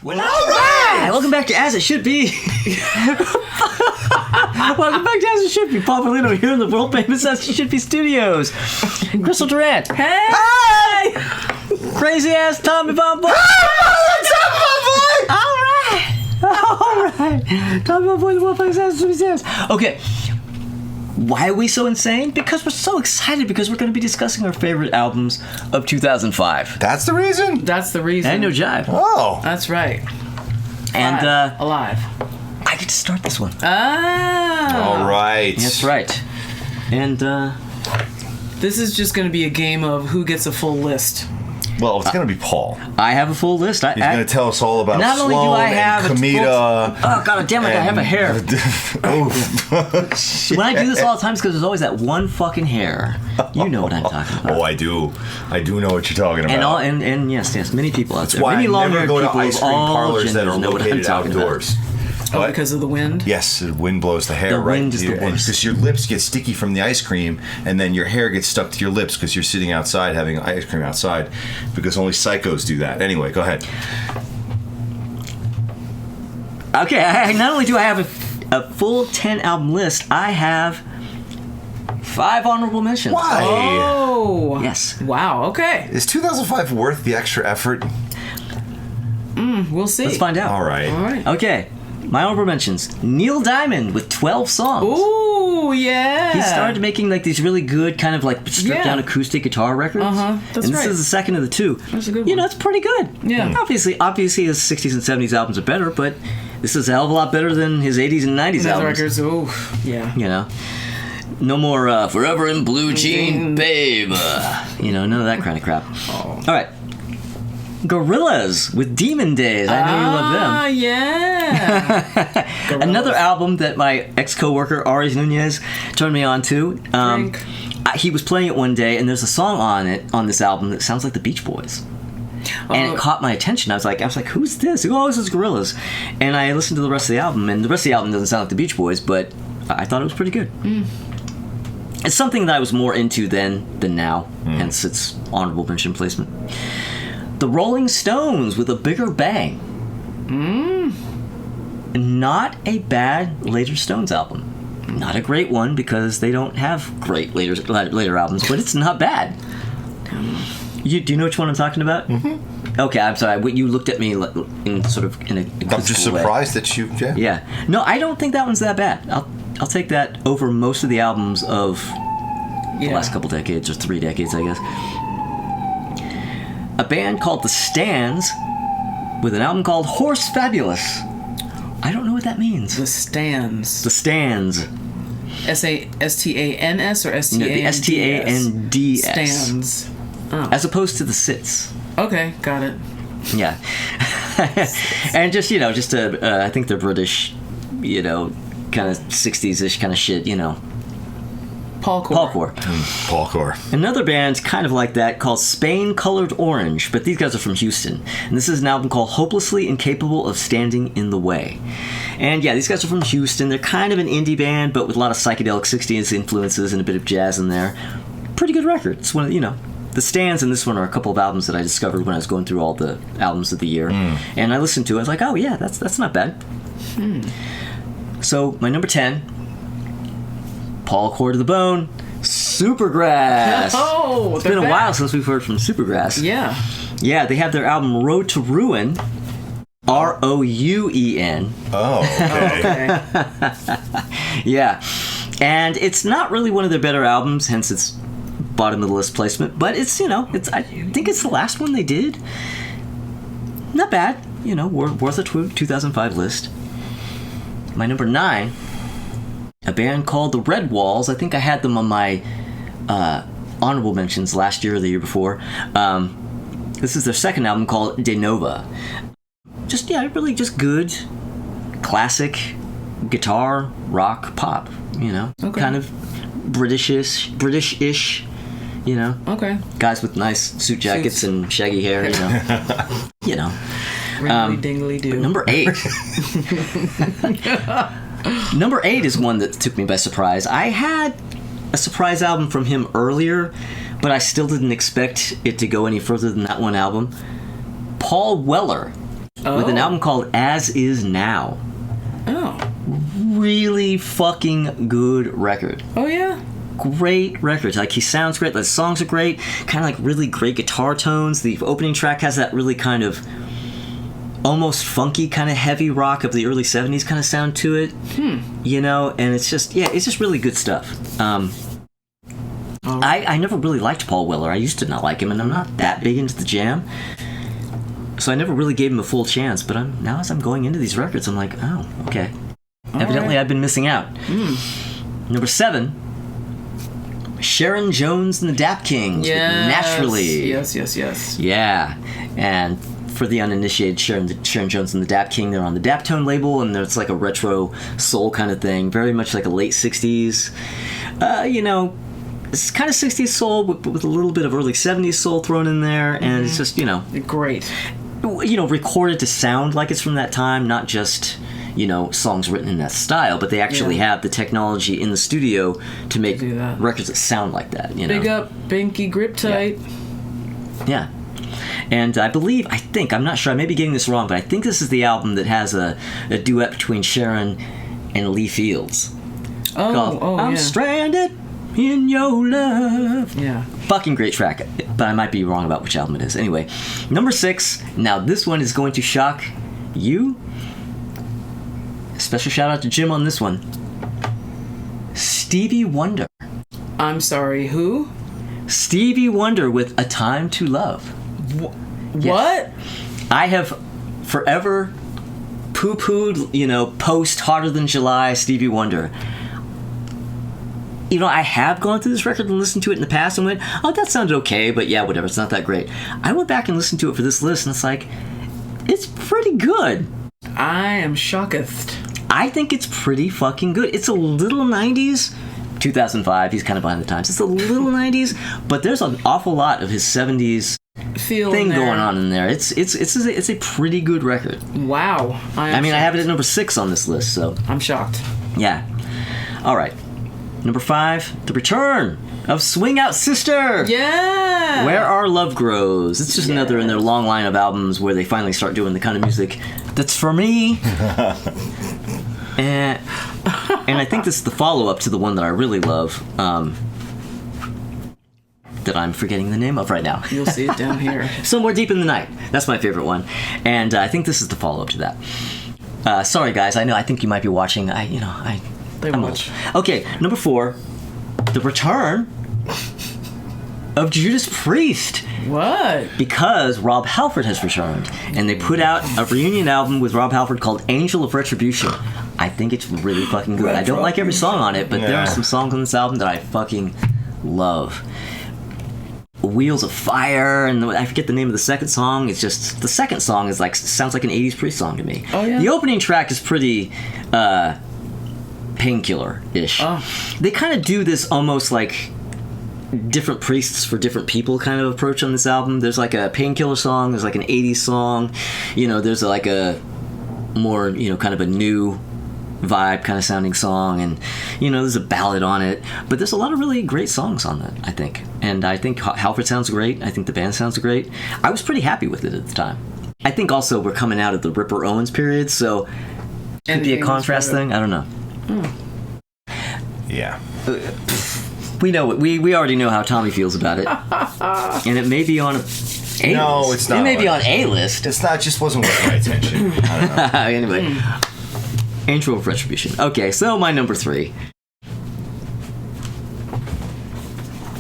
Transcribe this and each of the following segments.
All right! Welcome back to As It Should Be. Welcome back to As It Should Be. Paul Polino here in the world famous As It Should Be studios. Crystal Durant. Hey! Crazy ass Tommy Von Boy. All right. Tommy Von Boy, the world famous As It Should Be studios. Okay. Why are we so insane? Because we're so excited because we're going to be discussing our favorite albums of 2005. That's the reason? That's the reason. And no jive. Oh. That's right. And Alive. I get to start this one. Ah. All right. That's right. And This is just going to be a game of who gets a full list. Well, it's going to be Paul. I have a full list. He's going to tell us all about not Sloan only do I have and a Kamita. Oh, god damn it, I have a hair. When I do this all the time, it's because there's always that one fucking hair. You know what I'm talking about. Oh, I do. I do know what you're talking about. And yes, many people out there. Why Many I never go to people ice of cream all parlors that are genders know what I'm located talking outdoors. Oh, What? because of the wind? Yes, the wind blows the hair The right wind is to the you, worst. because your lips get sticky from the ice cream, and then your hair gets stuck to your lips because you're sitting outside having ice cream outside, because only psychos do that. Anyway, go ahead. Okay, not only do I have a full 10 album list, I have 5 honorable mentions. Why? Oh. Yes. Wow, okay. Is 2005 worth the extra effort? We'll see. Let's find out. All right. All right. Okay, my honorable mentions. Neil Diamond with 12 songs. Ooh, yeah. He started making like these really good kind of like stripped down acoustic guitar records. That's and this right. is the second of the two. That's a good You one. know, it's pretty good. Yeah. Obviously his 60s and 70s albums are better, but this is a hell of a lot better than his 80s and 90s Those albums. records, ooh, yeah. You know, no more Forever in Blue Jean, babe. You know, none of that kind of crap. Oh. All right. Gorillaz with Demon Days. I know you love them. Ah, yeah. Another album that my ex-coworker Ari Nunez turned me on to. Drink. He was playing it one day, and there's a song on this album that sounds like the Beach Boys. And it caught my attention. I was like, who's this? Oh, this is Gorillaz. And I listened to the rest of the album, and the rest of the album doesn't sound like the Beach Boys, but I thought it was pretty good. It's something that I was more into than now, hence its honorable mention placement. The Rolling Stones with A Bigger Bang. Not a bad later Stones album. Not a great one because they don't have great later albums, but it's not bad. Do you know which one I'm talking about? Mm-hmm. Okay, I'm sorry. You looked at me in sort of in a I'm just surprised that you. Yeah. Yeah. No, I don't think that one's that bad. I'll take that over most of the albums of the last couple decades, or 3 decades, I guess. A band called The Stands with an album called Horse Fabulous. I don't know what that means. The Stands. The Stands. S-A-S-T-A-N-S or S-T-A-N-D-S? No, the S-T-A-N-D-S. Stands. Oh. As opposed to the Sits. Okay, got it. Yeah. And just, I think they're British, kind of 60s-ish kind of shit, Paul Core. Paul Core. Another band kind of like that called Spain Colored Orange, but these guys are from Houston. And this is an album called Hopelessly Incapable of Standing in the Way. And yeah, these guys are from Houston. They're kind of an indie band, but with a lot of psychedelic 60s influences and a bit of jazz in there. Pretty good record. It's one of, The Stands and this one are a couple of albums that I discovered when I was going through all the albums of the year. And I listened to it. I was like, oh yeah, that's not bad. So my number 10, Paul Core to the Bone, Supergrass. Oh, it's been a while since we've heard from Supergrass. Yeah. Yeah, they have their album Road to Ruin, R-O-U-E-N. Oh, okay. Yeah, and it's not really one of their better albums, hence its bottom of the list placement. But it's I think it's the last one they did. Not bad, worth a 2005 list. My number 9. A band called the Red Walls. I think I had them on my honorable mentions last year or the year before. This is their second album called De Nova. Really just good, classic guitar, rock, pop, Okay. kind of British-ish, Okay. guys with nice suit jackets Suits. and shaggy hair, Ringly dingly do. Number 8. Number 8 is one that took me by surprise. I had a surprise album from him earlier, but I still didn't expect it to go any further than that one album. Paul Weller with an album called As Is Now. Oh. Really fucking good record. Oh, yeah? Great record. Like, he sounds great. The songs are great. Kind of like really great guitar tones. The opening track has that really kind of almost funky kind of heavy rock of the early 70s kind of sound to it. You know, and it's just, yeah, it's just really good stuff. I never really liked Paul Weller. I used to not like him, and I'm not that big into the Jam. So I never really gave him a full chance, but now as I'm going into these records, I'm like, oh, okay. Evidently, I've been missing out. Number 7, Sharon Jones and the Dap Kings with Naturally. Yes. Yeah, and for the uninitiated, Sharon Jones and the Dap King, they're on the Daptone label, and it's like a retro soul kind of thing, very much like a late 60s. You know, it's kind of 60s soul with a little bit of early 70s soul thrown in there, and it's just, you know... Great. You know, recorded to sound like it's from that time, not just... you know, songs written in that style, but they actually have the technology in the studio to make records that sound like that, you know. Big up, Binky Grip Tight. Yeah. And I think, I'm not sure, I may be getting this wrong, but I think this is the album that has a duet between Sharon and Lee Fields. I'm stranded in your love. Yeah. Fucking great track, but I might be wrong about which album it is. Anyway, number 6, now this one is going to shock you. Special shout out to Jim on this one. Stevie Wonder. I'm sorry, who? Stevie Wonder with A Time to Love. What? I have forever poo-pooed, you know, post Hotter Than July Stevie Wonder. You know, I have gone through this record and listened to it in the past and went, oh, that sounded okay, but yeah, whatever, it's not that great. I went back and listened to it for this list, and it's like, it's pretty good. I am shocketh. I think it's pretty fucking good. It's a little 90s. 2005, he's kind of behind the times. It's a little 90s, but there's an awful lot of his 70s thing going on in there. It's a pretty good record. Wow. I mean, I have it at number 6 on this list, so... I'm shocked. Yeah. All right. Number 5, The Return of Swing Out Sister. Yeah. Where Our Love Grows. It's just another in their long line of albums where they finally start doing the kind of music that's for me. And I think this is the follow-up to the one that I really love, that I'm forgetting the name of right now. You'll see it down here. Somewhere Deep in the Night. That's my favorite one. And I think this is the follow-up to that. Sorry, guys. I think you might be watching. They watch. Okay, number 4, The Return of Judas Priest. What? Because Rob Halford has returned, and they put out a reunion album with Rob Halford called Angel of Retribution. I think it's really fucking good. I don't like every song on it, but there are some songs on this album that I fucking love. Wheels of Fire, and I forget the name of the second song. It's just, the second song is like, sounds like an 80s Priest song to me. Oh, yeah? The opening track is pretty, Painkiller-ish. Oh. They kind of do this almost like different priests for different people kind of approach on this album. There's like a Painkiller song, there's like an 80s song, you know, there's like a more, you know, kind of a new vibe kind of sounding song, and, you know, there's a ballad on it, but there's a lot of really great songs on that, I think. And I think Halford sounds great. I think the band sounds great. I was pretty happy with it at the time. I think also we're coming out of the Ripper Owens period, so could be a contrast thing. I don't know. Yeah. We know we already know how Tommy feels about it, and it may be on a list. No, it's not. It may be on a list. It's not. Just wasn't worth my attention. I don't know. Anyway, Angel of Retribution. Okay, so my number 3,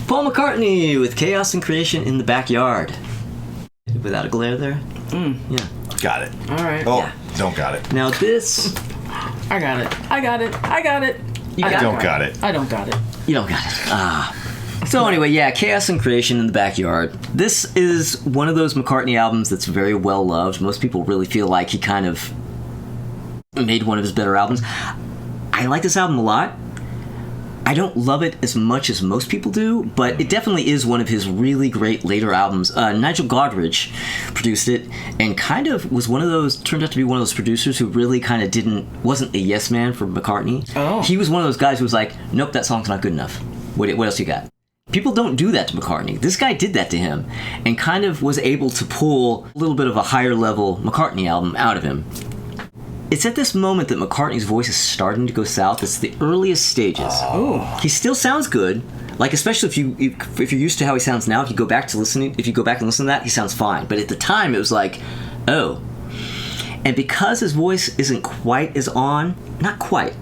Paul McCartney with Chaos and Creation in the Backyard. Without a glare there. Yeah. Got it. All right. Oh, Yeah. don't got it. Now this, I got it. you Don't got it. I don't got it. You don't got it. So anyway, yeah, Chaos and Creation in the Backyard. This is one of those McCartney albums that's very well loved. Most people really feel like he kind of made one of his better albums. I like this album a lot. I don't love it as much as most people do, but it definitely is one of his really great later albums. Nigel Godrich produced it, and kind of was turned out to be one of those producers who really kind of wasn't a yes man for McCartney. Oh. He was one of those guys who was like, nope, that song's not good enough. What else you got? People don't do that to McCartney. This guy did that to him and kind of was able to pull a little bit of a higher level McCartney album out of him. It's at this moment that McCartney's voice is starting to go south. It's the earliest stages. Oh. He still sounds good. Like, especially if you're used to how he sounds now, if you go back and listen to that, he sounds fine. But at the time, it was like, oh. And because his voice isn't quite as on, not quite,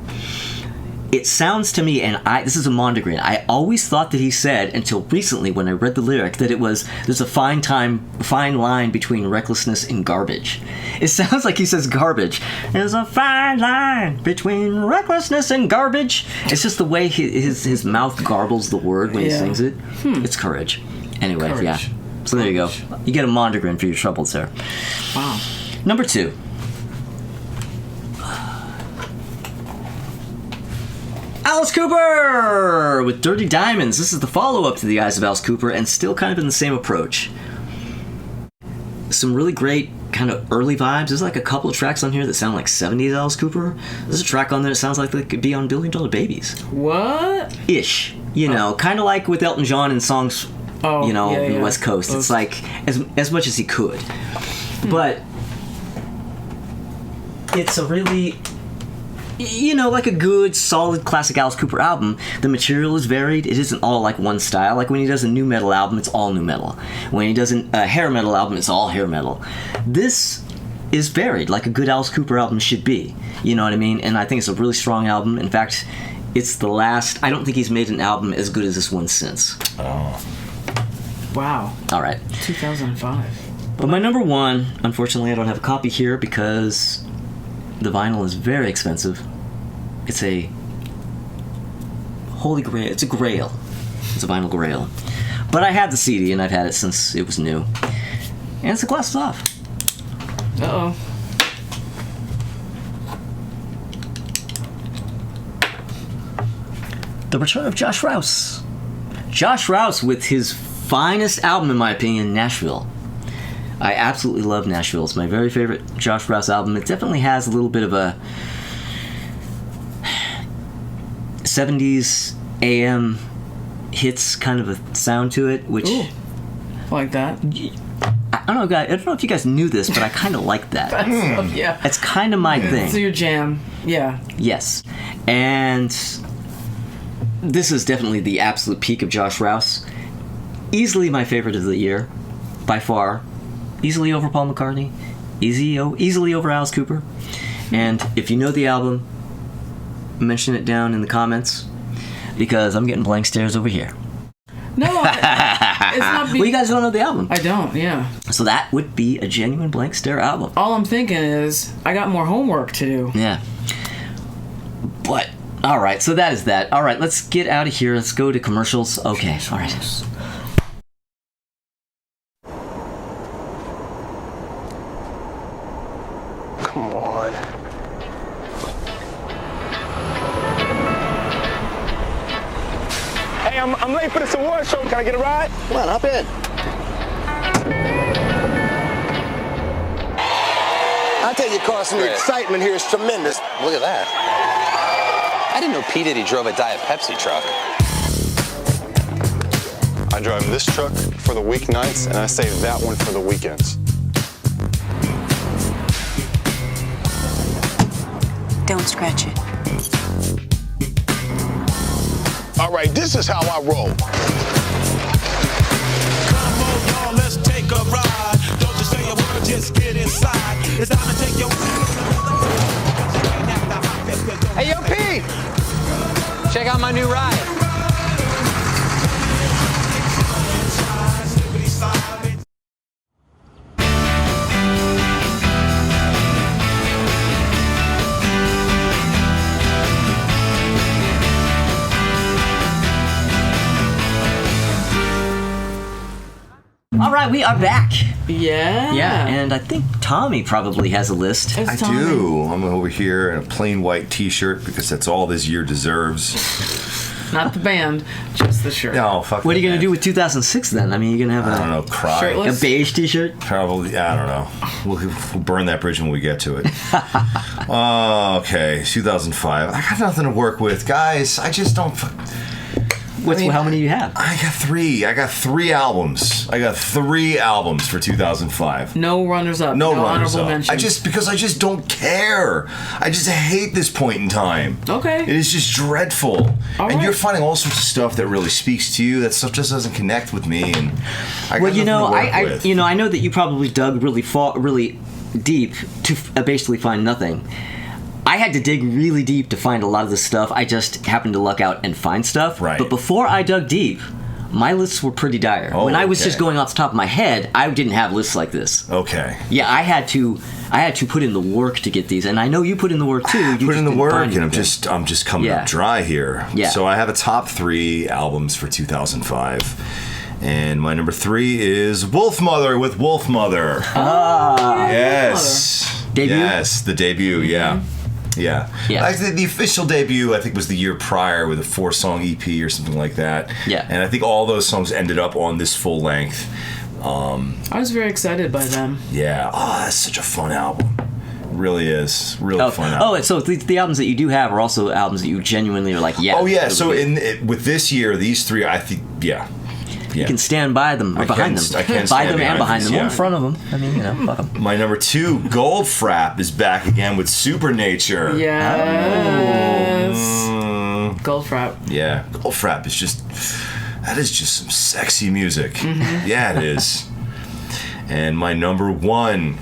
it sounds to me, and this is a Mondegreen, I always thought that he said, until recently when I read the lyric, that there's a fine line between recklessness and garbage. It sounds like he says garbage. There's a fine line between recklessness and garbage. It's just the way his mouth garbles the word when he sings it. It's courage. Anyway, Courage. yeah. So there you go. You get a Mondegreen for your troubles there. Wow. Number 2. Alice Cooper with Dirty Diamonds. This is the follow-up to The Eyes of Alice Cooper and still kind of in the same approach. Some really great kind of early vibes. There's like a couple of tracks on here that sound like 70s Alice Cooper. There's a track on there that sounds like they could be on $1 Billion Babies. What? Ish. You know, kind of like with Elton John and songs, on the West Coast. It's like as much as he could. But it's a really... like a good, solid, classic Alice Cooper album. The material is varied. It isn't all like one style. Like when he does a nu metal album, it's all nu metal. When he does a hair metal album, it's all hair metal. This is varied, like a good Alice Cooper album should be. You know what I mean? And I think it's a really strong album. In fact, it's the last... I don't think he's made an album as good as this one since. Oh. Wow. All right. 2005. But my number 1, unfortunately, I don't have a copy here because the vinyl is very expensive. It's a holy grail. It's a grail. It's a vinyl grail. But I have the CD, and I've had it since it was new. And it's the glasses off. Uh-oh. The return of Josh Rouse. Josh Rouse with his finest album, in my opinion, Nashville. I absolutely love Nashville. It's my very favorite Josh Rouse album. It definitely has a little bit of a 70s AM hits kind of a sound to it, which... Ooh. Like that. I don't know, guys. I don't know if you guys knew this, but I kind of like that. Yeah. It's kind of my thing. It's your jam. Yeah. Yes. And this is definitely the absolute peak of Josh Rouse. Easily my favorite of the year, by far. Easily over Paul McCartney. Easily over Alice Cooper. And if you know the album, mention it down in the comments, because I'm getting blank stares over here. No, it's not. Well, you guys don't know the album. I don't. Yeah. So that would be a genuine blank stare album. All I'm thinking is I got more homework to do. Yeah. But all right, so that is that. All right, let's get out of here. Let's go to commercials. Okay. All right. Come on. Hey, I'm late for this award show. Can I get a ride? Come on, hop in. I tell you, Carson, the excitement here is tremendous. Look at that. I didn't know P. Diddy drove a Diet Pepsi truck. I drive this truck for the weeknights, and I save that one for the weekends. Don't scratch it. All right, this is how I roll. Come on, y'all, let's take a ride. Don't you say a word, just get inside. It's time to take your... Hey, yo, P! Check out my new ride. All right, we are back. Yeah. Yeah, and I think Tommy probably has a list. It's I Tommy. do. I'm over here in a plain white T-shirt because that's all this year deserves. Not the band, just the shirt. No, fuck. What are you that, going to do man. with 2006 then? I mean, you're going to I don't have know. Cry. Shirtless? a beige t-shirt? Probably. I don't know. We'll burn that bridge when we get to it. Okay, 2005. I got nothing to work with, guys. I just don't. How many do you have? I got 3. I got 3 albums. I got 3 albums for 2005. No runners up. No runners honorable up. mentions. Because I just don't care. I just hate this point in time. Okay. It is just dreadful. All and right. you're finding all sorts of stuff that really speaks to you. That stuff just doesn't connect with me. And I got Well, you nothing know, to work with. I know that you probably dug really deep to basically find nothing. I had to dig really deep to find a lot of this stuff. I just happened to luck out and find stuff. Right. But before I dug deep, my lists were pretty dire. Oh, when I was okay. just going off the top of my head, I didn't have lists like this. Okay. Yeah, I had to put in the work to get these, and I know you put in the work too. You Put in the didn't work, find and I'm anything. just coming Yeah. up dry here. Yeah. So I have a top 3 albums for 2005, and my number 3 is Wolfmother with Wolfmother. Yes. Debut? Yes, the debut. Yeah. Yeah. Yeah. I think the official debut, I think, was the year prior with a 4-song EP or something like that. Yeah. And I think all those songs ended up on this full length. I was very excited by them. Yeah. Oh, that's such a fun album. It really is. Really fun album. Oh, and so the albums that you do have are also albums that you genuinely are like, yeah. Oh, yeah. those So are good. with this year, these 3, I think, yeah. You can stand by them or I behind can- them. I can by stand them behind and behind these, them, or yeah. in front of them. I mean, fuck them. My number 2, Goldfrapp, is back again with Supernature. Yes. Mm, Goldfrapp. yeah. Goldfrapp is just some sexy music. Mm-hmm. Yeah, it is. And my number 1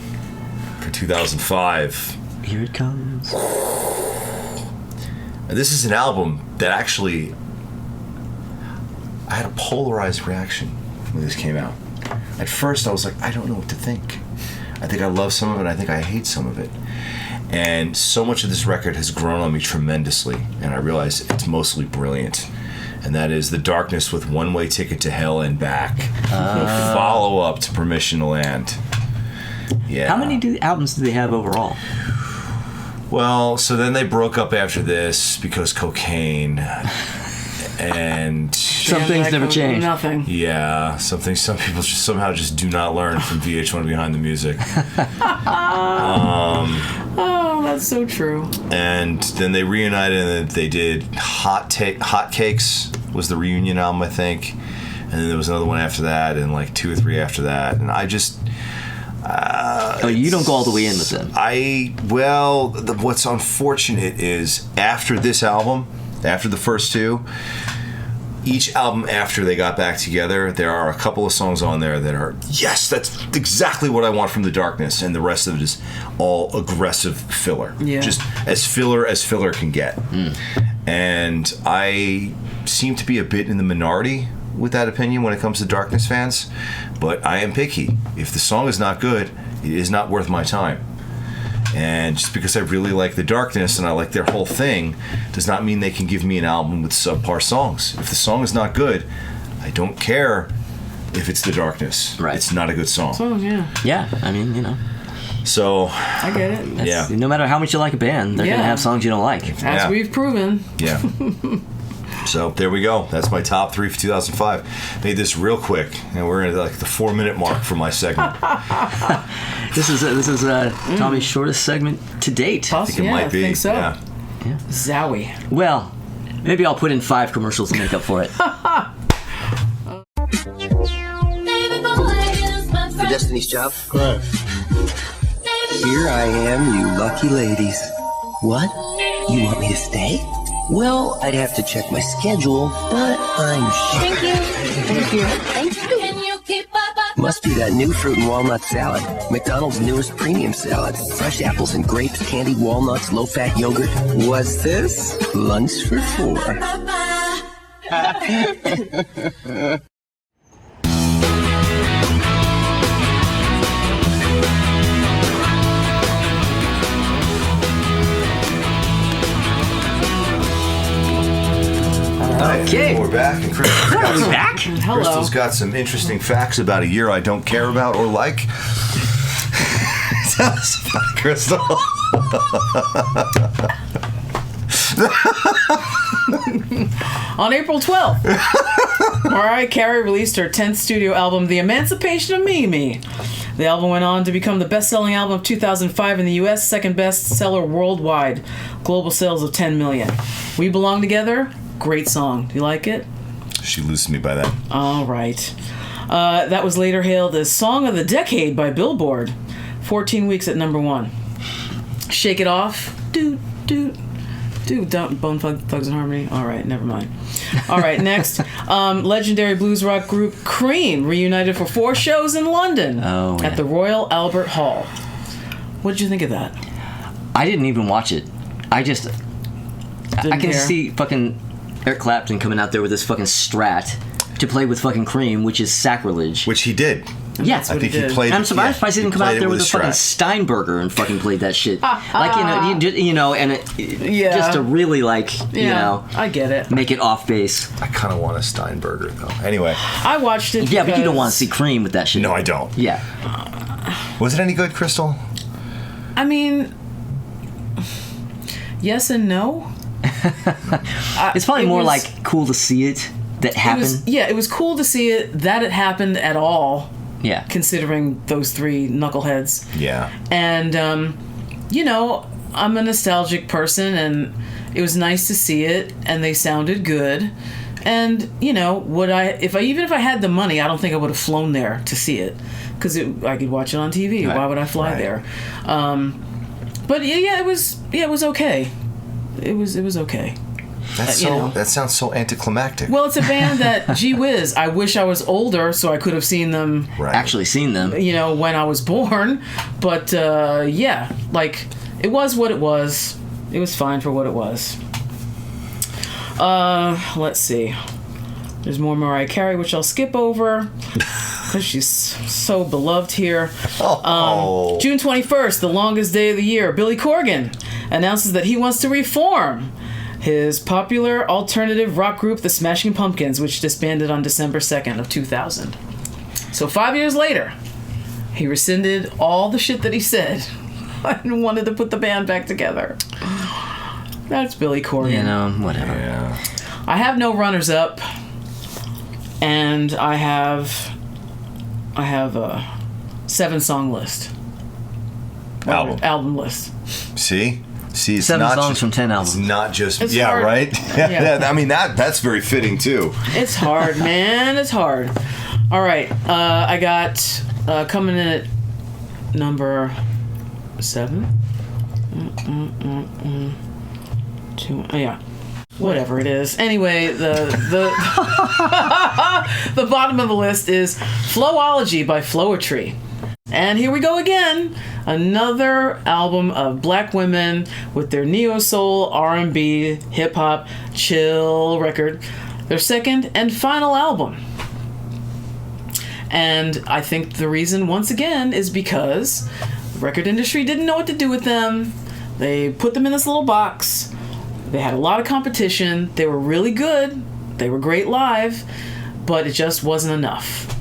for 2005. Here it comes. This is an album that actually I had a polarized reaction when this came out. At first, I was like, I don't know what to think. I think I love some of it. I think I hate some of it. And so much of this record has grown on me tremendously, and I realize it's mostly brilliant. And that is The Darkness with One Way Ticket to Hell and Back. The follow-up to Permission to Land. Yeah. How many albums do they have overall? Well, so then they broke up after this because cocaine. And Some things never change. Nothing. yeah, some people just somehow just do not learn from VH1 Behind the Music. Oh, that's so true. And then they reunited and they did Hot Cakes was the reunion album, I think. And then there was another one after that and like 2 or 3 after that. And I just... You don't go all the way in with them. What's unfortunate is after this album, after the first 2, each album after they got back together, there are a couple of songs on there that are, yes, that's exactly what I want from The Darkness, and the rest of it is all aggressive filler. Yeah. Just as filler can get. And I seem to be a bit in the minority with that opinion when it comes to Darkness fans, but I am picky. If the song is not good, it is not worth my time. And just because I really like The Darkness and I like their whole thing does not mean they can give me an album with subpar songs. If the song is not good, I don't care if it's The Darkness. Right. It's not a good song. Oh, yeah. Yeah, I mean, So, I get it. that's- Yeah. no matter how much you like a band, they're Yeah. gonna have songs you don't like. As Yeah. we've proven. yeah. So there we go. That's my top 3 for 2005. Made this real quick, and we're at like the 4-minute mark for my segment. This is Tommy's shortest segment to date. I think it might be. I think so. Yeah. Zowie. Well, maybe I'll put in 5 commercials to make up for it. For Destiny's Child? Right. Here I am, you lucky ladies. What? You want me to stay? Well, I'd have to check my schedule, but I'm sure. Thank you. Thank you. Thank you. Can you keep up? Must be that new fruit and walnut salad. McDonald's newest premium salad. Fresh apples and grapes, candied walnuts, low-fat yogurt. What's this? Lunch for 4. Okay. We're back. And Crystal's got some interesting facts about a year I don't care about or like. Tell us about it, Crystal. On April 12th, Mariah Carey released her 10th studio album, The Emancipation of Mimi. The album went on to become the best-selling album of 2005 in the U.S., second best-seller worldwide, global sales of 10 million. We Belong Together, great song. Do you like it? She loses me by that. All right. That was later hailed as Song of the Decade by Billboard. 14 weeks at number 1. Shake It Off. Doot, doot. Bone Thugs and Harmony. All right, never mind. All right, next. Legendary blues rock group Cream reunited for 4 shows in London at the Royal Albert Hall. What did you think of that? I didn't even watch it. I can care. see fucking Eric Clapton coming out there with this fucking Strat to play with fucking Cream, which is sacrilege. Which he did. Yeah, That's what he did. I'm surprised he didn't come out there with a fucking Steinberger and fucking played that shit. Like, just to really, like, I get it. make it off base. I kind of want a Steinberger, though. Anyway. I watched it. Yeah, but you don't want to see Cream with that shit. No, I don't. Yeah. Was it any good, Crystal? I mean, yes and no. It's probably more like cool to see it that happened. It was cool to see it that it happened at all. Yeah. Considering those 3 knuckleheads. Yeah. And, I'm a nostalgic person, and it was nice to see it, and they sounded good. And, if I had the money, I don't think I would have flown there to see it. Because I could watch it on TV. Right. Why would I fly there? But it was okay. It was okay. That sounds so anticlimactic. Well, it's a band that, gee whiz, I wish I was older so I could have seen them. Right. Actually seen them. When I was born. But, it was what it was. It was fine for what it was. Let's see. There's more Mariah Carey, which I'll skip over. Because she's so beloved here. June 21st, the longest day of the year, Billy Corgan announces that he wants to reform his popular alternative rock group, the Smashing Pumpkins, which disbanded on December 2nd of 2000. So 5 years later, he rescinded all the shit that he said and wanted to put the band back together. That's Billy Corgan. Whatever. Yeah. I have no runners-up, and I have a 7-song list. Album list. See, it's 7 not songs just, from 10 albums. It's not just It's hard. right. Yeah. I mean that's very fitting too. It's hard, man. It's hard. All right, I got coming in at number 7. Whatever it is. Anyway, the the bottom of the list is Flowology by Floetry. And here we go again. Another album of black women with their neo-soul, R&B, hip-hop, chill record. Their second and final album. And I think the reason, once again, is because the record industry didn't know what to do with them. They put them in this little box. They had a lot of competition. They were really good. They were great live. But it just wasn't enough.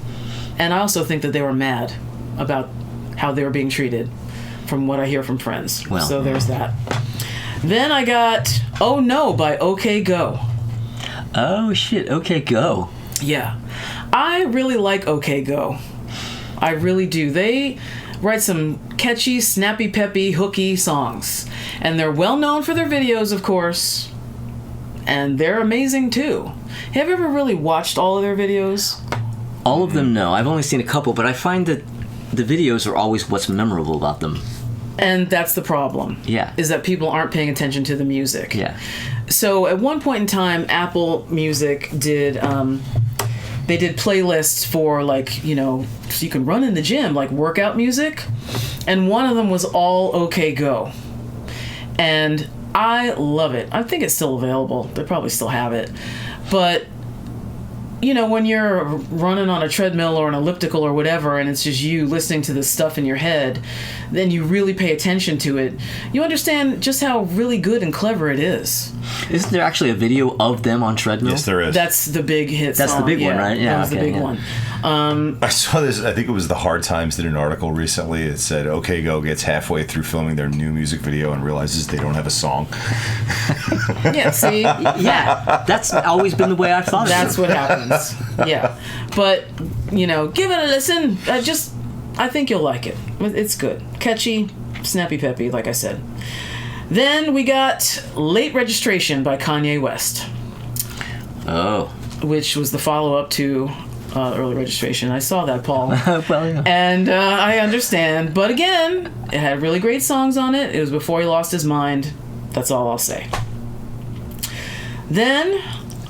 And I also think that they were mad about how they were being treated, from what I hear from friends. Well, so there's that. Then I got Oh No by OK Go. Oh shit, OK Go. Yeah. I really like OK Go. I really do. They write some catchy, snappy, peppy, hooky songs. And they're well known for their videos, of course. And they're amazing too. Have you ever really watched all of their videos? All of them, no. I've only seen a couple, but I find that the videos are always what's memorable about them. And that's the problem. Yeah. Is that people aren't paying attention to the music. Yeah. So at one point in time, Apple Music did, they did playlists for so you can run in the gym, like workout music. And one of them was all OK Go. And I love it. I think it's still available. They probably still have it. But when you're running on a treadmill or an elliptical or whatever, and it's just you listening to this stuff in your head, then you really pay attention to it. You understand just how really good and clever it is. Isn't there actually a video of them on treadmill? Yes, there is. That's the big hit That's song. the big one, right? Yeah, that was the big one. I saw this, I think it was the Hard Times did an article recently. It said, OK Go gets halfway through filming their new music video and realizes they don't have a song. Yeah, see? Yeah, that's always been the way I've thought of it. That's what happens. Yeah. But, give it a listen. I think you'll like it. It's good. Catchy, snappy peppy, like I said. Then we got Late Registration by Kanye West. Oh. which was the follow-up to Early Registration. I saw that, Paul. Well, yeah. And I understand. But again, it had really great songs on it. It was before he lost his mind. That's all I'll say. Then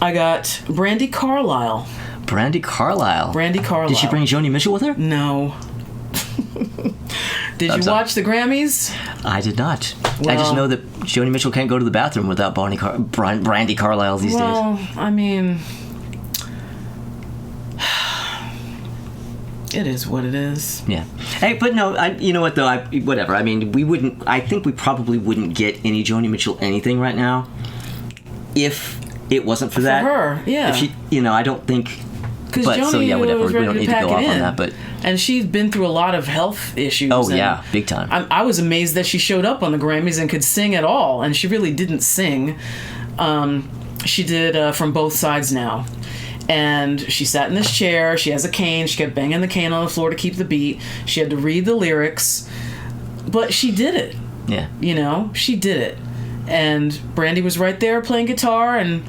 I got Brandi Carlile. Brandi Carlile. Brandi Carlile. Did she bring Joni Mitchell with her? No. Did you watch the Grammys? I did not. I just know that Joni Mitchell can't go to the bathroom without Brandi Carlile these days. Well, I mean, it is what it is. Yeah. Hey, but no, you know what though? Whatever. I mean, we wouldn't. I think we probably wouldn't get any Joni Mitchell anything right now if it wasn't for that. For her, yeah. If she, I don't think. Because Joni so, yeah, whatever. We don't need to go off on that, but. And she's been through a lot of health issues. Oh, yeah, big time. I was amazed that she showed up on the Grammys and could sing at all, and she really didn't sing. She did From Both Sides Now. And she sat in this chair, she has a cane, she kept banging the cane on the floor to keep the beat. She had to read the lyrics, but she did it. Yeah. She did it. And Brandi was right there playing guitar and,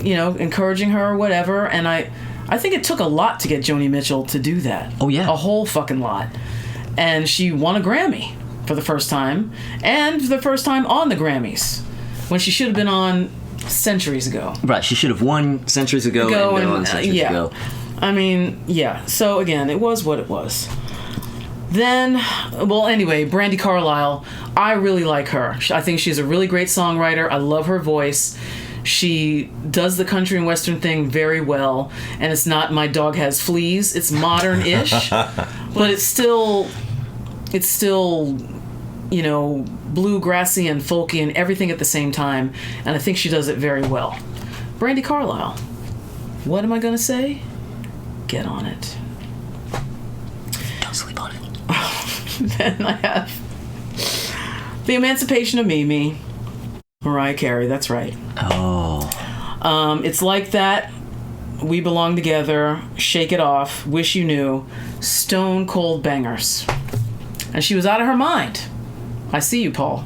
encouraging her or whatever, and I think it took a lot to get Joni Mitchell to do that. Oh, yeah. A whole fucking lot. And she won a Grammy for the first time, and for the first time on the Grammys, when she should have been on centuries ago. Right, she should have won centuries ago and been on centuries ago. I mean, yeah. So, again, it was what it was. Then, well, anyway, Brandi Carlile, I really like her. I think she's a really great songwriter. I love her voice. She does the country and western thing very well, and it's not My Dog Has Fleas. It's modern-ish, but it's still, bluegrassy and folky and everything at the same time, and I think she does it very well. Brandi Carlile. What am I going to say? Get on it. Don't sleep on it. Then I have The Emancipation of Mimi. Mariah Carey, that's right. Oh. It's Like That, We Belong Together, Shake It Off, Wish You Knew, stone cold bangers. And she was out of her mind. I see you, Paul.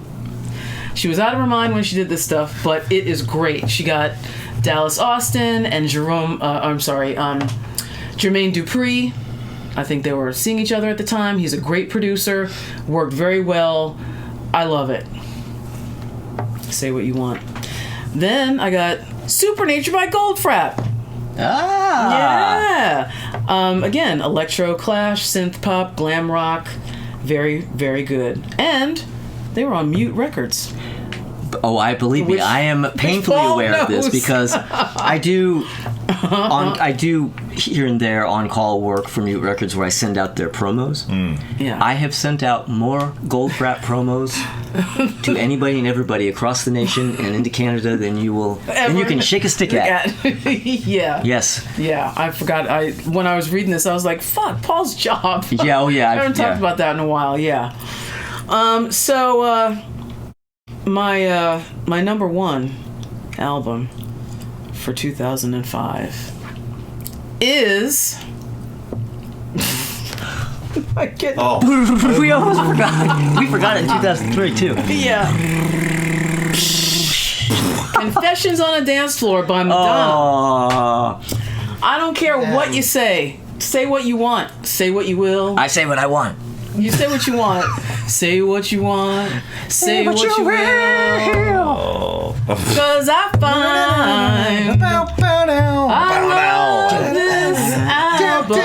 She was out of her mind when she did this stuff, but it is great. She got Dallas Austin and Jermaine Dupri. I think they were seeing each other at the time. He's a great producer, worked very well. I love it. Say what you want. Then I got Supernature by Goldfrapp. Ah! Yeah. Again, electro clash, synth pop, glam rock. Very, very good. And they were on Mute Records. Oh, I believe me. I am painfully aware of this because I do here and there on-call work for Mute Records where I send out their promos. Yeah. I have sent out more Goldfrapp promos to anybody and everybody across the nation and into Canada than you can shake a stick at. Yeah. Yes. Yeah, I forgot. When I was reading this, I was like, fuck, Paul's job. Yeah, oh yeah. I haven't talked about that in a while, yeah. My number one album for 2005 is I get we almost forgot. We forgot it in 2003 too. Yeah. Confessions on a Dance Floor by Madonna. I don't care what you say. Say what you want. Say what you will. I say what I want. You say what you want. Say what you want. Say what you will. Cause I find I love this album.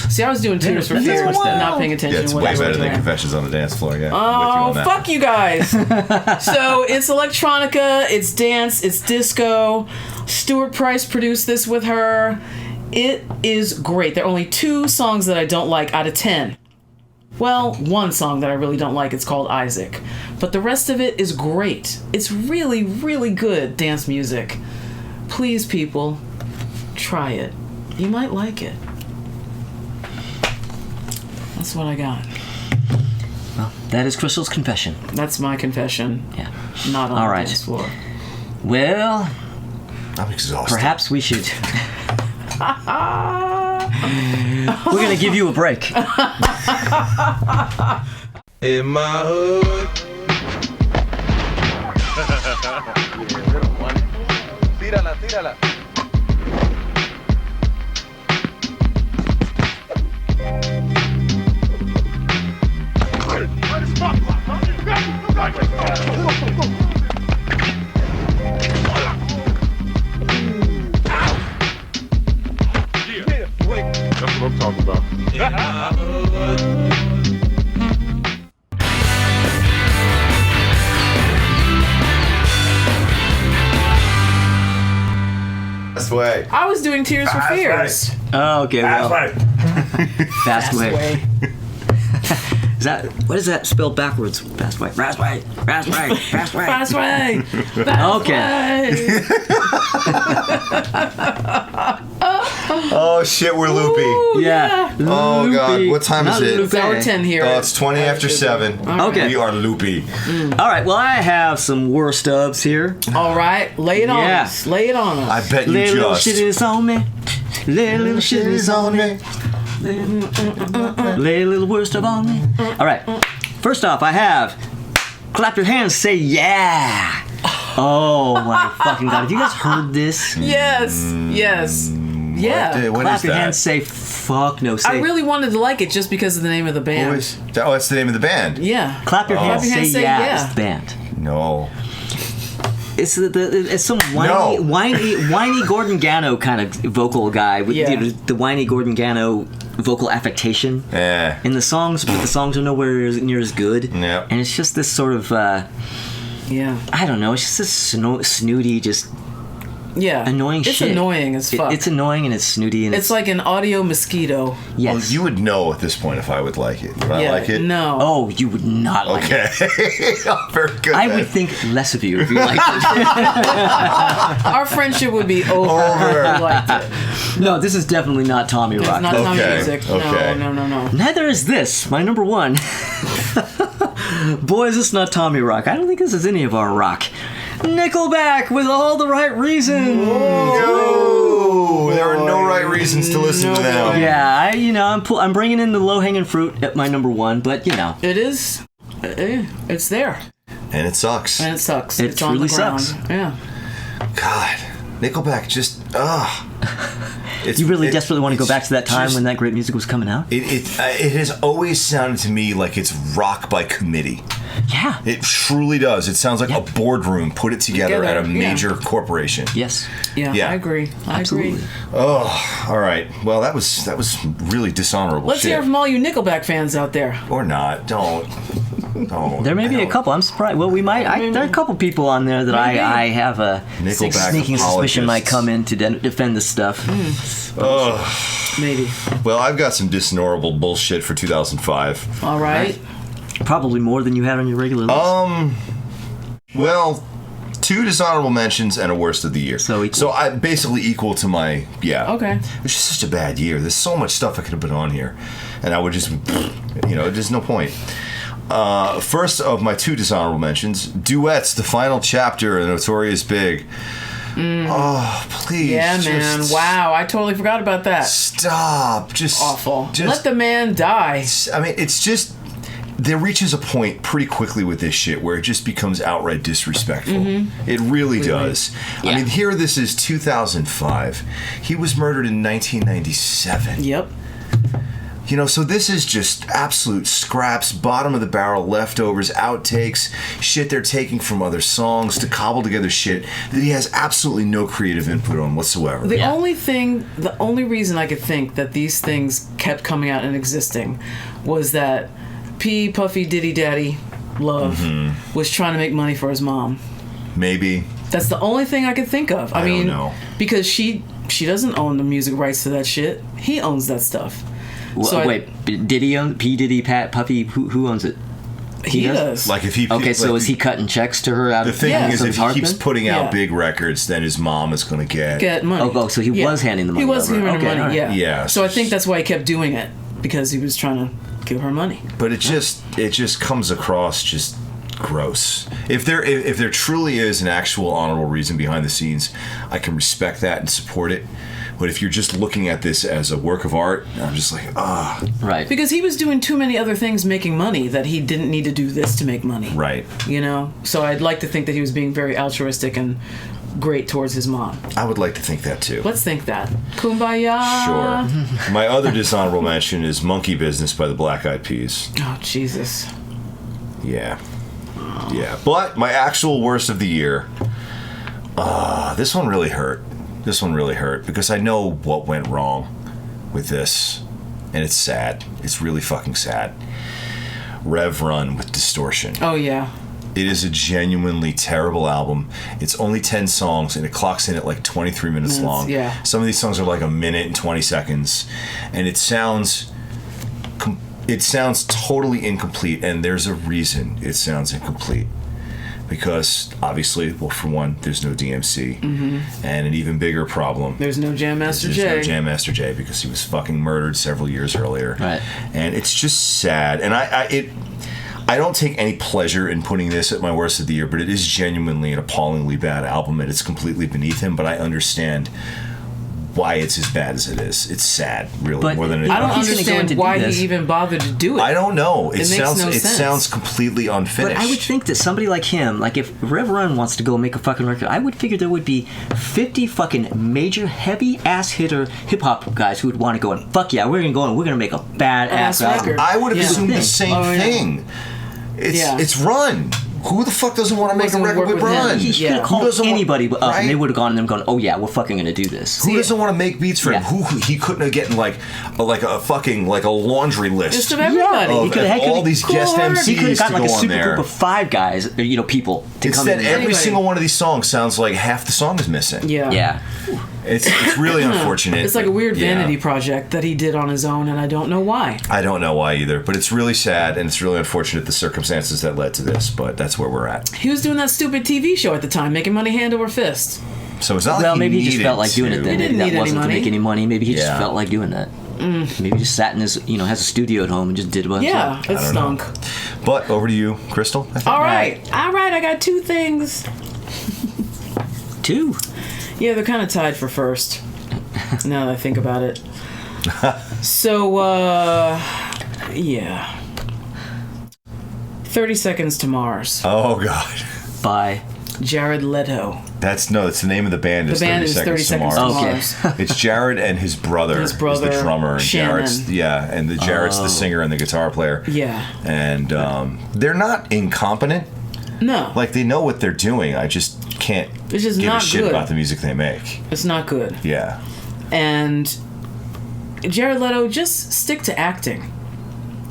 See, I was doing Tears for Fears, not paying attention. Yeah, it's way better than Confessions on the Dance Floor. Yeah. Oh, fuck you guys. So it's electronica, it's dance, it's disco. Stuart Price produced this with her. It is great. There are only 2 songs that I don't like out of 10. Well, one song that I really don't like. It's called Isaac. But the rest of it is great. It's really, really good dance music. Please, people, try it. You might like it. That's what I got. Well, that is Crystal's confession. That's my confession. Yeah. Not on the dance floor. Well, I'm exhausted. Perhaps we should... We're gonna give you a break. In my hood. Tírala, tírala. That's what I'm talking about. Fast way. I was doing Tears for Fears. Oh, okay. Well, Fast way. fast way. Is that what is that spelled backwards? Fast way. Fast way. Fast way. Fast way. Fast way. Fast Okay. way. Oh shit, we're loopy. Ooh, Yeah. Oh god, what time is Not it? loopy. It's hour 10 here. Oh, it's 20 after 7. Okay. We are loopy. All right. Well, I have some worst dubs here. All right, lay it on Yeah. us. Lay it on us. I bet you Lay a little just. shit is on me. Lay a little shit is on me. Lay a little worst dub on me. All right. First off, I have clap your hands, say yeah. Oh my fucking god! Have you guys heard this? Yes. Yes. Yeah. What Clap is your that? hands, say fuck no. Say I really wanted to like it just because of the name of the band. What is- oh, that's the name of the band. Yeah. clap your hands, Clap your hands, say say yeah. yeah. It's the band. No. It's some whiny Gordon Gano kind of vocal guy with Yeah. the whiny Gordon Gano vocal affectation Eh. in the songs, but the songs are nowhere near as good. Yep. And it's just this sort of Yeah. I don't know. It's just this snooty, just Yeah. annoying it's shit. It's annoying as fuck. It's annoying and it's snooty and It's like an audio mosquito. yes. Well, you would know at this point if I would like it. Would I Yeah. like it? No. Oh, you would not like it. Okay. Very good. I then. would think less of you if you liked it. Our friendship would be over. Over. if we liked it. No, this is definitely not Tommy It's Rock. not Tommy Okay, music. okay. No. Neither is this, my number one. Boy, is this not Tommy Rock. I don't think this is any of our rock. Nickelback with all the right reasons. No, there are no right reasons to listen to them. Yeah, I'm bringing in the low-hanging fruit at my number one, but It is. It's there. And it sucks. And it sucks. It it's on the truly ground. sucks. Yeah. God, Nickelback just you really desperately want to go back to that time just- when that great music was coming out? It has always sounded to me like it's rock by committee. Yeah. It truly does. It sounds like a boardroom put it together at a major corporation. Yes. Yeah, Yeah. I agree. Absolutely. Oh, all right. Well, that was really dishonorable. Let's shit. hear from all you Nickelback fans out there. Or not. Don't. There may be a couple. I'm surprised. Well, we might. There are a couple people on there that I have a Nickelback sneaking suspicion might apologists. come in to defend this stuff. Maybe. Well, I've got some dishonorable bullshit for 2005. All right. Probably more than you had on your regular list. Well, 2 dishonorable mentions and a worst of the year. So equal. So I basically equal to my Okay. It was just such a bad year. There's so much stuff I could have put on here, and I would just, there's no point. First of my 2 dishonorable mentions, Duets, the final chapter of Notorious Big. Oh, please. Yeah, just man. Wow, I totally forgot about that. Stop. Just Awful. Just, Let the man die. I mean, it's just. There reaches a point pretty quickly with this shit where it just becomes outright disrespectful. Mm-hmm. It really does. Yeah. I mean, here this is 2005. He was murdered in 1997. Yep. So this is just absolute scraps, bottom of the barrel, leftovers, outtakes, shit they're taking from other songs to cobble together shit that he has absolutely no creative input on whatsoever. The only reason I could think that these things kept coming out and existing was that P. Puffy Diddy Daddy Love was trying to make money for his mom. Maybe. That's the only thing I could think of. I mean, don't know. because she doesn't own the music rights to that shit. He owns that stuff. Wait, Diddy own P. Diddy, Pat, Puffy? Who owns it? He does. Like if he Okay, so is he cutting checks to her out The of thinking is of if his he keeps husband? putting out Yeah. big records, then his mom is going to Get money. Oh, so he was handing the money He was over. giving her Okay, money. all right. Yeah. Yeah, So I think so- that's why he kept doing it, because he was trying to give her money. But it just comes across just gross. If there truly is an actual honorable reason behind the scenes, I can respect that and support it. But if you're just looking at this as a work of art, I'm just like, Right. Because he was doing too many other things making money that he didn't need to do this to make money. right. So I'd like to think that he was being very altruistic and great towards his mom. I would like to think that too. Let's think that. Kumbaya. Sure. My other dishonorable mention is Monkey Business by the Black Eyed Peas. Oh, Jesus. Yeah. Yeah. But my actual worst of the year, this one really hurt. This one really hurt because I know what went wrong with this, and it's sad. It's really fucking sad. Rev Run with Distortion. Oh, yeah. It is a genuinely terrible album. It's only 10 songs, and it clocks in at like 23 minutes long. Yeah. Some of these songs are like a minute and 20 seconds, and it sounds totally incomplete, and there's a reason it sounds incomplete. Because, obviously, well, for one, there's no DMC. Mm-hmm. And an even bigger problem. There's no Jam Master Jay. There's no Jam Master Jay because he was fucking murdered several years earlier. Right. And it's just sad. And I don't take any pleasure in putting this at my worst of the year, but it is genuinely an appallingly bad album, and it's completely beneath him, but I understand why it's as bad as it is. It's sad, really, but more than anything. I don't He's gonna go understand into why this. he even bothered to do it. I don't know. It makes sounds no it sense. sounds completely unfinished. But I would think that somebody like him, like if Rev Run wants to go make a fucking record, I would figure there would be 50 fucking major heavy ass hitter hip hop guys who would want to go and fuck yeah, we're gonna go and we're gonna make a bad ass album. record. I would have Yeah. assumed the Thing. same Oh, yeah. thing. It's Run. Who the fuck doesn't want to make a Doesn't record work with with him. Run? He Yeah. could have called doesn't want- anybody up, right? and they would have gone and them going, oh yeah, we're fucking gonna do this. Who doesn't want to make beats for him? Yeah. Who he couldn't have gotten like a fucking like a laundry list Just of everybody. of, He could have all these guest MCs He could have to gotten go like a on super there. group of 5 guys, people to come Instead, in. every Anybody. single one of these songs sounds like half the song is missing. Yeah. Yeah. It's really unfortunate. It's like a weird Yeah. vanity project that he did on his own, and I don't know why. I don't know why either, but it's really sad and it's really unfortunate the circumstances that led to this, but that's where we're at. He was doing that stupid TV show at the time, making money hand over fist. So it's not Well, like maybe he just needed felt like doing it to- then. He Maybe didn't that need any wasn't to money. make any money. Maybe he just Yeah. felt like doing that. Maybe he just sat in his, has a studio at home and just did a bunch Yeah, of it stunk. But over to you, Crystal. I think. All right, I got 2 things. 2. Yeah, they're kind of tied for first. Now that I think about it. So, yeah. 30 Seconds to Mars. Oh God, By Jared Leto. it's the name of the band. The band is 30 Seconds to Okay. Mars. It's Jared and his brother. His brother, is the drummer, and Shannon. Jared's the singer and the guitar player. Yeah. And they're not incompetent. No, Like they know what they're doing. I just can't It's just give a not shit good. about the music they make. it's not good. Yeah. And Jared Leto, just stick to acting.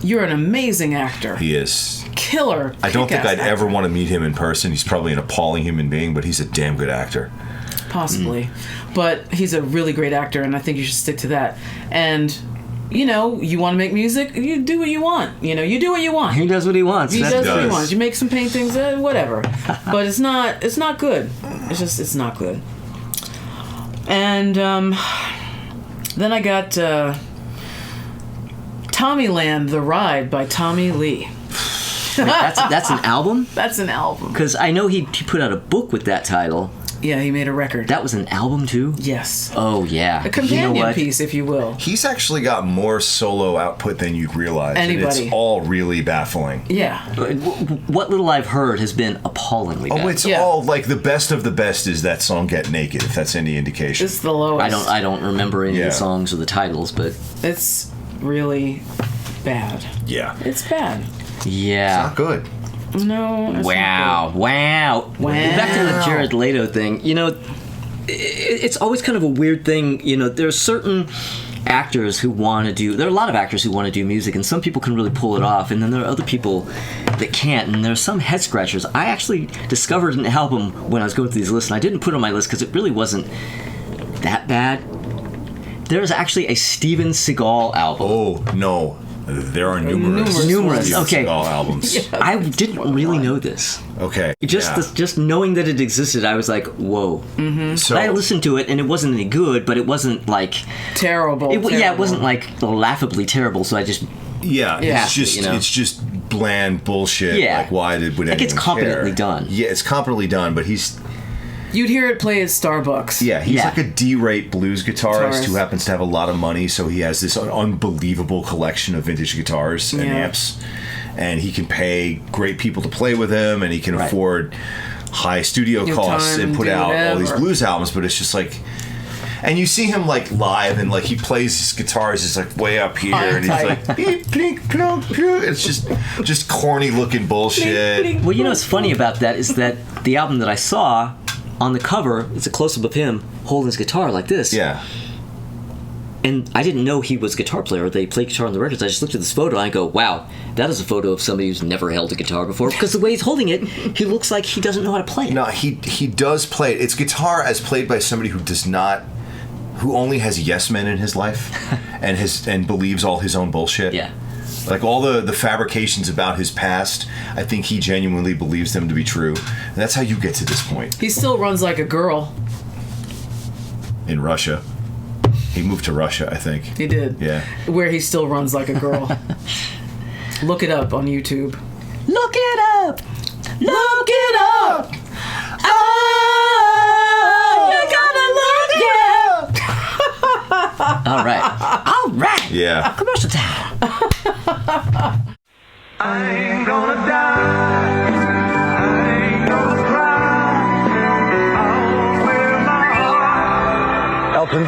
You're an amazing actor. He is. Killer. I don't think kick-ass I'd ever actor. want to meet him in person. He's probably an appalling human being, but he's a damn good actor. Possibly. But he's a really great actor, and I think you should stick to that. And, you want to make music, you do what you want. You do what you want. he does what he wants. He That's- does what he does. wants. You make some paintings, whatever. But it's not good. It's not good. And then I got Tommyland, The Ride by Tommy Lee. That's an album? That's an album. Because I know he put out a book with that title. Yeah, he made a record. That was an album too? Yes. Oh, yeah. A companion you know what? piece, if you will. He's actually got more solo output than you'd realize. and Anybody. It's all really baffling. Yeah. What little I've heard has been appallingly bad. Oh, it's Yeah. all like the best of the best is that song "Get Naked." If that's any indication. It's the lowest. I don't remember any of Yeah. the songs or the titles, but It's really bad. Yeah. It's bad. yeah. Not good. No. it's Wow. not Wow. Back to the Jared Leto thing. It's always kind of a weird thing. There are certain actors who want to do. There are a lot of actors who want to do music, and some people can really pull it off, and then there are other people that can't. And there are some head scratchers. I actually discovered an album when I was going through these lists, and I didn't put it on my list because it really wasn't that bad. There's actually a Steven Seagal album. Oh no, there are numerous. Numerous. Steven Okay. Seagal albums. I didn't really know this. Okay. Just knowing that it existed, I was like, whoa. So I listened to it, and it wasn't any good, but it wasn't like Terrible. it terrible. wasn't like laughably terrible. So I just yeah, Yeah. it's just You know? it's just bland bullshit. Yeah. Like why would Like, it's anyone competently care? done. Yeah, it's competently done, but he's You'd hear it play at Starbucks. Yeah, he's Yeah. like a D-rate blues guitarist Guitarist. who happens to have a lot of money, so he has this unbelievable collection of vintage guitars and Yeah. amps, and he can pay great people to play with him, and he can Right. afford high studio Your costs time, and put do out all these whatever. blues albums, but it's just like, and you see him like live and like he plays his guitars just like way up here and he's like beep, plink, plunk, plunk. It's just corny looking bullshit. Well, you know what's funny about that is that the album that I saw on the cover, it's a close-up of him holding his guitar like this. Yeah. And I didn't know he was a guitar player. They played guitar on the records. I just looked at this photo and I go, wow, that is a photo of somebody who's never held a guitar before. Because the way he's holding it, he looks like he doesn't know how to play it. No, he does play it. It's guitar as played by somebody who only has yes men in his life and believes all his own bullshit. Yeah. Like all the fabrications about his past, I think he genuinely believes them to be true. And that's how you get to this point. He still runs like a girl. In Russia. He moved to Russia, I think. He did. Yeah. Where he still runs like a girl. Look it up on YouTube. Look it up! Look it up! Oh, you gotta look it! All right. All right. Yeah. Commercial time. I ain't gonna die. I ain't gonna cry. I'll wear my heart. Elton,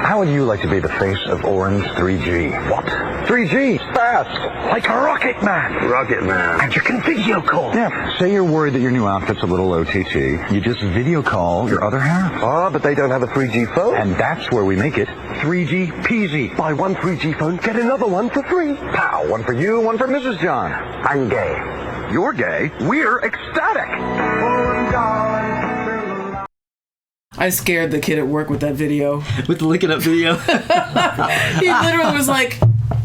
how would you like to be the face of Orange 3G? What? 3G, fast, like a rocket man. Rocket Man. And you can video call. Yeah, say you're worried that your new outfit's a little OTT. You just video call your other half. Ah, but they don't have a 3G phone. And that's where we make it 3G peasy. Buy one 3G phone, get another one for free. Pow, one for you, one for Mrs. John. I'm gay. You're gay. We're ecstatic. I scared the kid at work with that video. With the Look It Up video. He literally was like,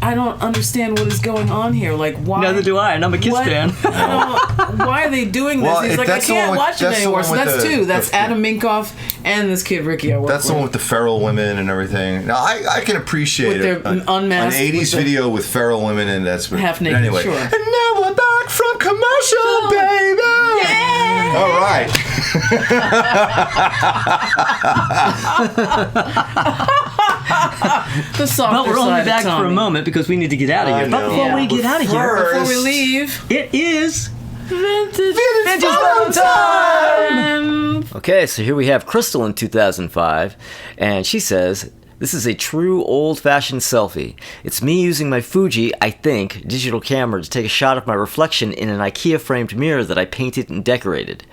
I don't understand what is going on here. Like, why? Neither do I, and I'm a Kiss What? fan. Why are they doing this? Well, He's if like, I that's the one can't with- watch it that's the anymore. one So with that's the- two. That's the- Adam Minkoff and this kid Ricky I work That's the one with the feral women and everything. Now, I can appreciate With their it. An unmasked- 80s with the- video with feral women and that's Half naked, anyway. sure. And now we're back from commercial, baby. Yeah! All right. The softer But we're only side back of Tommy. for a moment because we need to get out of I here. But know. before we Yeah. get out of here, Before we leave, it is vintage photo time. Okay, so here we have Crystal in 2005, and she says, this is a true old-fashioned selfie. It's me using my Fuji, I think, digital camera to take a shot of my reflection in an IKEA-framed mirror that I painted and decorated.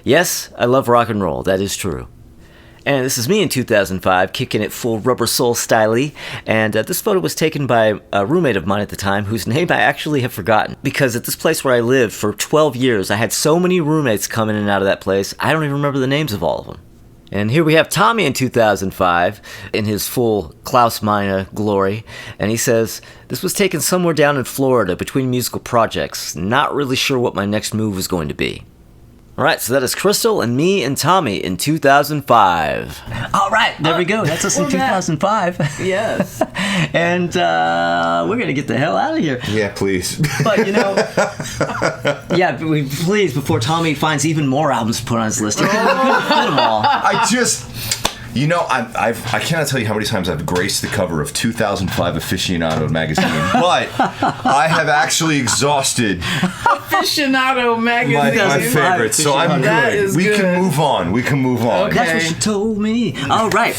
Yes, I love rock and roll, that is true. And this is me in 2005, kicking it full Rubber Soul style-y, and this photo was taken by a roommate of mine at the time, whose name I actually have forgotten, because at this place where I lived for 12 years, I had so many roommates come in and out of that place, I don't even remember the names of all of them. And here we have Tommy in 2005, in his full Klaus Meine glory, and he says, this was taken somewhere down in Florida between musical projects, not really sure what my next move was going to be. Alright, so that is Crystal and me and Tommy in 2005. Alright, there we go. That's us in 2005. Yes. And we're going to get the hell out of here. Yeah, please. But, you know, yeah, please, before Tommy finds even more albums to put on his list, he can put them all. I just, you know, I cannot tell you how many times I've graced the cover of 2005 Aficionado magazine, but I have actually exhausted Aficionado magazine. my favorite, so I'm That good. is We good. can move on. We can move on. Okay. That's what she told me. All right.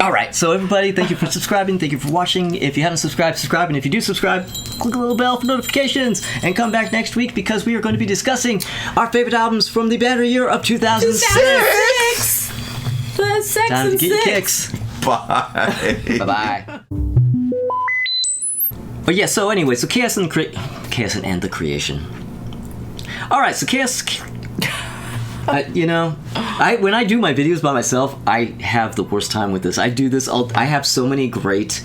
All right, so everybody, thank you for subscribing. Thank you for watching. If you haven't subscribed, subscribe. And if you do subscribe, click the little bell for notifications. And come back next week because we are going to be discussing our favorite albums from the banner year of 2006. The Sex Time to and get your Six. kicks. Bye. Bye-bye. But yeah, so anyway, so Chaos and the Creation. All right, so Chaos... you know, when I do my videos by myself, I have the worst time with this. I do this I have so many great,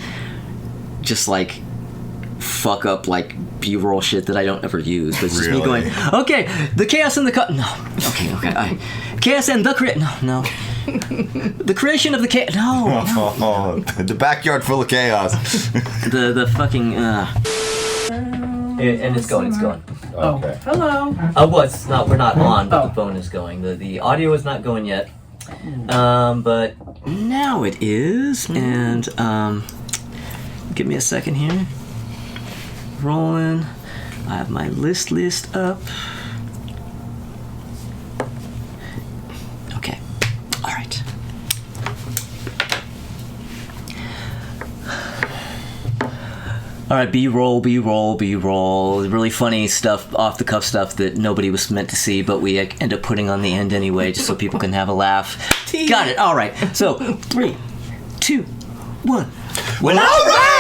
just like, fuck up, like, B-roll shit that I don't ever use. But it's just me Really? going, okay, the Chaos and the... No. Okay. Chaos and the No. The creation of the chaos... No. Oh, the backyard full of chaos. The fucking... And it's going. Okay. Hello. Well, it's not. We're not on, but the phone is going. The audio is not going yet. But now it is. And give me a second here. Rolling. I have my list up. All right, B-roll. Really funny stuff, off-the-cuff stuff that nobody was meant to see, but we end up putting on the end anyway, just so people can have a laugh. Got it. All right. So, 3, 2, 1. Well, all right!